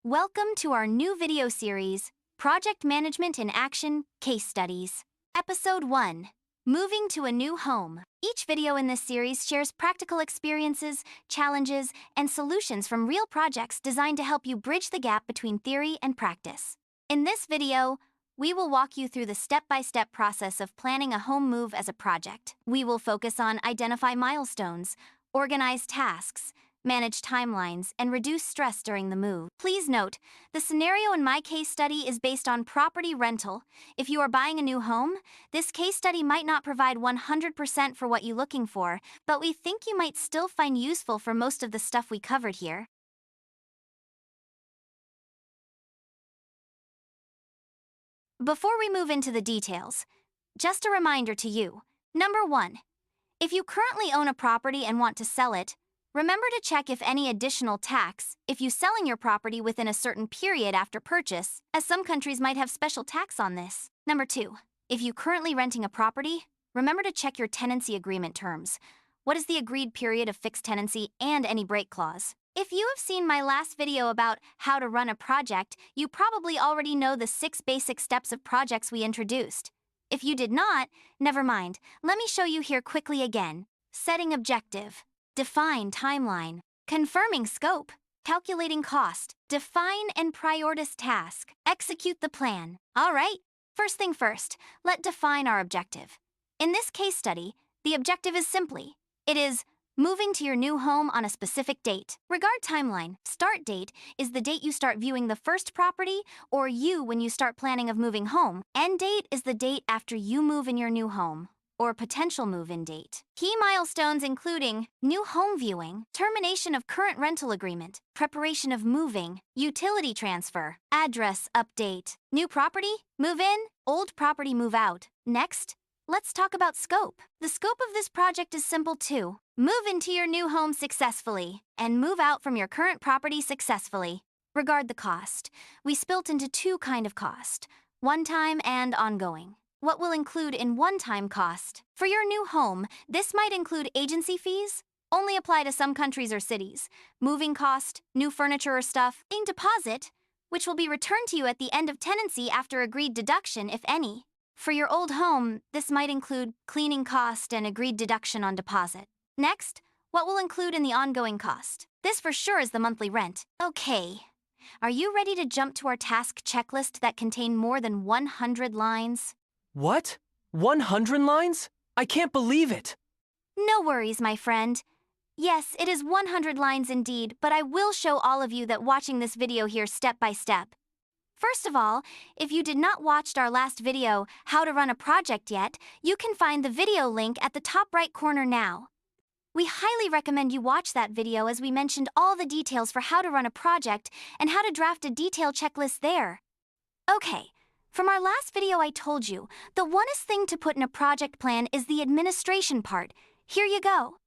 Welcome to our new video series, Project Management in Action Case Studies. Episode 1, Moving to a New Home. Each video in this series shares practical experiences, challenges, and solutions from real projects designed to help you bridge the gap between theory and practice. In this video, we will walk you through the step-by-step process of planning a home move as a project. We will focus on identify milestones, organize tasks, manage timelines, and reduce stress during the move. Please note, the scenario in my case study is based on property rental. If you are buying a new home, this case study might not provide 100% for what you're looking for, but we think you might still find useful for most of the stuff we covered here. Before we move into the details, just a reminder to you. Number 1, if you currently own a property and want to sell it, remember to check if any additional tax, if you selling your property within a certain period after purchase, as some countries might have special tax on this. Number 2, if you currently renting a property, remember to check your tenancy agreement terms. What is the agreed period of fixed tenancy and any break clause? If you have seen my last video about how to run a project, you probably already know the 6 basic steps of projects we introduced. If you did not, never mind. Let me show you here quickly again. Setting objective. Define timeline. Confirming scope. Calculating cost. Define and prioritize task. Execute the plan. All right, first thing first, let's define our objective. In this case study, the objective is simply, it is moving to your new home on a specific date. Regard timeline. Start date is the date you start viewing the first property, or you when you start planning of moving home. End date is the date after you move in your new home, or potential move-in date. Key milestones including new home viewing, termination of current rental agreement, preparation of moving, utility transfer, address update, new property, move in, old property move out. Next, let's talk about scope. The scope of this project is simple too. Move into your new home successfully, and move out from your current property successfully. Regard the cost. We split into 2 kinds of cost, one-time and ongoing. What will include in one-time cost? For your new home, this might include agency fees, only apply to some countries or cities, moving cost, new furniture or stuff, and deposit, which will be returned to you at the end of tenancy after agreed deduction, if any. For your old home, this might include cleaning cost and agreed deduction on deposit. Next, what will include in the ongoing cost? This for sure is the monthly rent. Okay, are you ready to jump to our task checklist that contain more than 100 lines? What? 100 lines? I can't believe it! No worries, my friend. Yes, it is 100 lines indeed, but I will show all of you that watching this video here step by step. First of all, if you did not watch our last video, How to Run a Project yet, you can find the video link at the top right corner now. We highly recommend you watch that video as we mentioned all the details for how to run a project and how to draft a detailed checklist there. Okay. From our last video I told you, the onest thing to put in a project plan is the administration part. Here you go.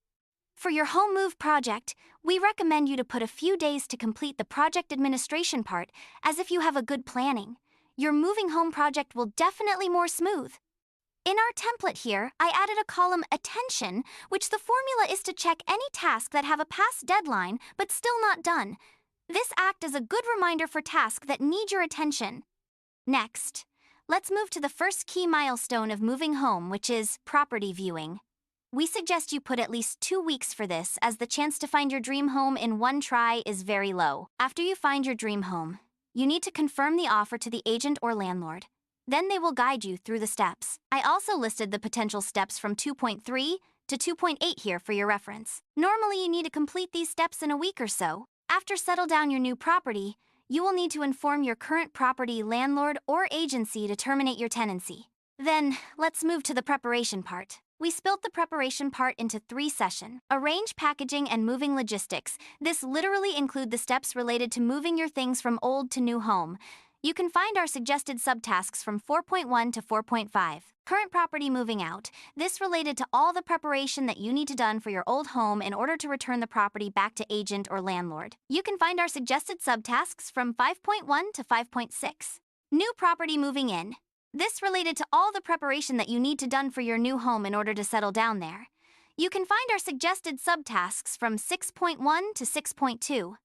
For your home move project, we recommend you to put a few days to complete the project administration part, as if you have a good planning. Your moving home project will definitely more smooth. In our template here, I added a column Attention, which the formula is to check any task that have a past deadline but still not done. This acts as a good reminder for tasks that need your attention. Next, let's move to the first key milestone of moving home, which is property viewing. We suggest you put at least 2 weeks for this, as the chance to find your dream home in one try is very low. After you find your dream home, you need to confirm the offer to the agent or landlord. Then they will guide you through the steps. I also listed the potential steps from 2.3 to 2.8 here for your reference. Normally, you need to complete these steps in a week or so. After settle down your new property, you will need to inform your current property landlord or agency to terminate your tenancy. Then, let's move to the preparation part. We split the preparation part into 3 sessions. Arrange packaging and moving logistics. This literally include the steps related to moving your things from old to new home. You can find our suggested subtasks from 4.1 to 4.5. Current property moving out. This related to all the preparation that you need to done for your old home in order to return the property back to agent or landlord. You can find our suggested subtasks from 5.1 to 5.6. New property moving in. This related to all the preparation that you need to done for your new home in order to settle down there. You can find our suggested subtasks from 6.1 to 6.2.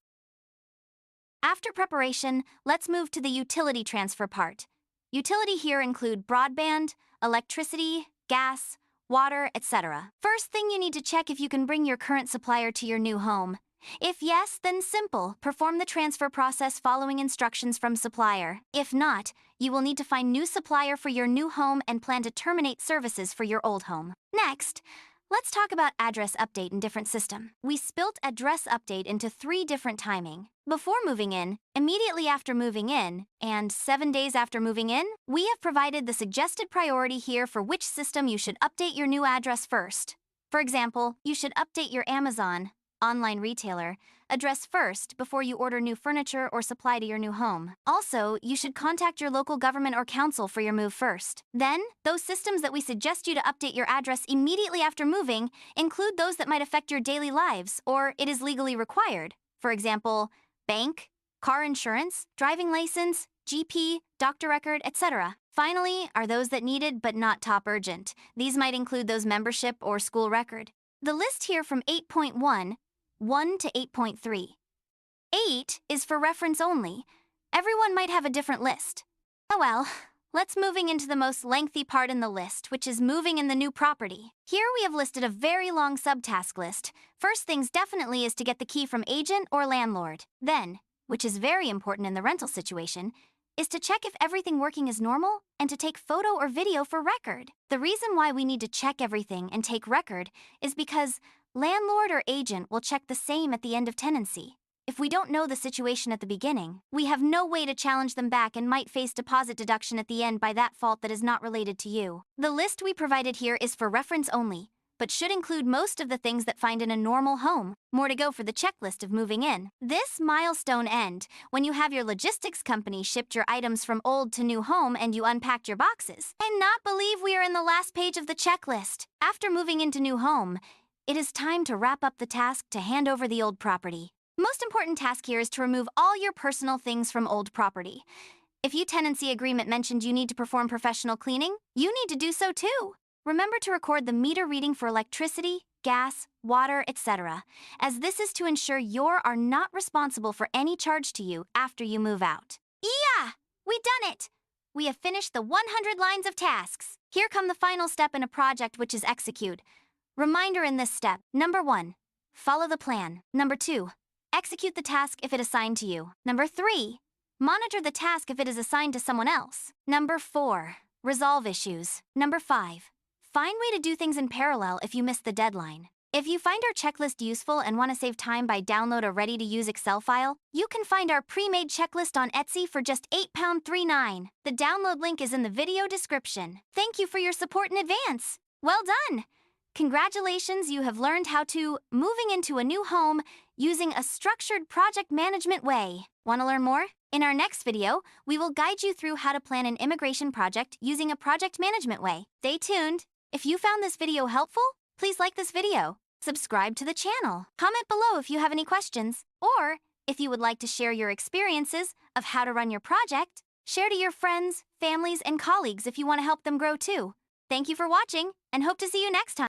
After preparation, let's move to the utility transfer part. Utility here include broadband, electricity, gas, water, etc. First thing you need to check if you can bring your current supplier to your new home. If yes, then simple, perform the transfer process following instructions from supplier. If not, you will need to find new supplier for your new home and plan to terminate services for your old home. Next, let's talk about address update in different system. We split address update into 3 different timing. Before moving in, immediately after moving in, and 7 days after moving in, we have provided the suggested priority here for which system you should update your new address first. For example, you should update your Amazon, online retailer, address first before you order new furniture or supply to your new home. Also, you should contact your local government or council for your move first. Then, those systems that we suggest you to update your address immediately after moving include those that might affect your daily lives or it is legally required. For example, bank, car insurance, driving license, GP, doctor record, etc. Finally, are those that needed but not top urgent. These might include those membership or school record. The list here from 8.1 1 to 8.3. 8 is for reference only. Everyone might have a different list. Oh well, let's moving into the most lengthy part in the list, which is moving in the new property. Here we have listed a very long subtask list. First things definitely is to get the key from agent or landlord. Then, which is very important in the rental situation, is to check if everything working is normal and to take photo or video for record. The reason why we need to check everything and take record is because landlord or agent will check the same at the end of tenancy. If we don't know the situation at the beginning, we have no way to challenge them back and might face deposit deduction at the end by that fault that is not related to you. The list we provided here is for reference only, but should include most of the things that find in a normal home. More to go for the checklist of moving in. This milestone end when you have your logistics company shipped your items from old to new home and you unpacked your boxes. I cannot believe we are in the last page of the checklist. After moving into new home, it is time to wrap up the task to hand over the old property. Most important task here is to remove all your personal things from old property. If your tenancy agreement mentioned you need to perform professional cleaning, you need to do so too. Remember to record the meter reading for electricity, gas, water, etc., as this is to ensure you are not responsible for any charge to you after you move out. Yeah! We done it! We have finished the 100 lines of tasks. Here come the final step in a project, which is execute. Reminder in this step. Number 1, follow the plan. Number 2, execute the task if it is assigned to you. Number 3, monitor the task if it is assigned to someone else. Number 4, resolve issues. Number 5, find way to do things in parallel if you miss the deadline. If you find our checklist useful and want to save time by download a ready-to-use Excel file, you can find our pre-made checklist on Etsy for just £8.39. The download link is in the video description. Thank you for your support in advance. Well done! Congratulations, you have learned how to moving into a new home using a structured project management way. Want to learn more? In our next video, we will guide you through how to plan an immigration project using a project management way. Stay tuned. If you found this video helpful, please like this video, subscribe to the channel, comment below if you have any questions, or if you would like to share your experiences of how to run your project, share to your friends, families, and colleagues if you want to help them grow too. Thank you for watching, and hope to see you next time.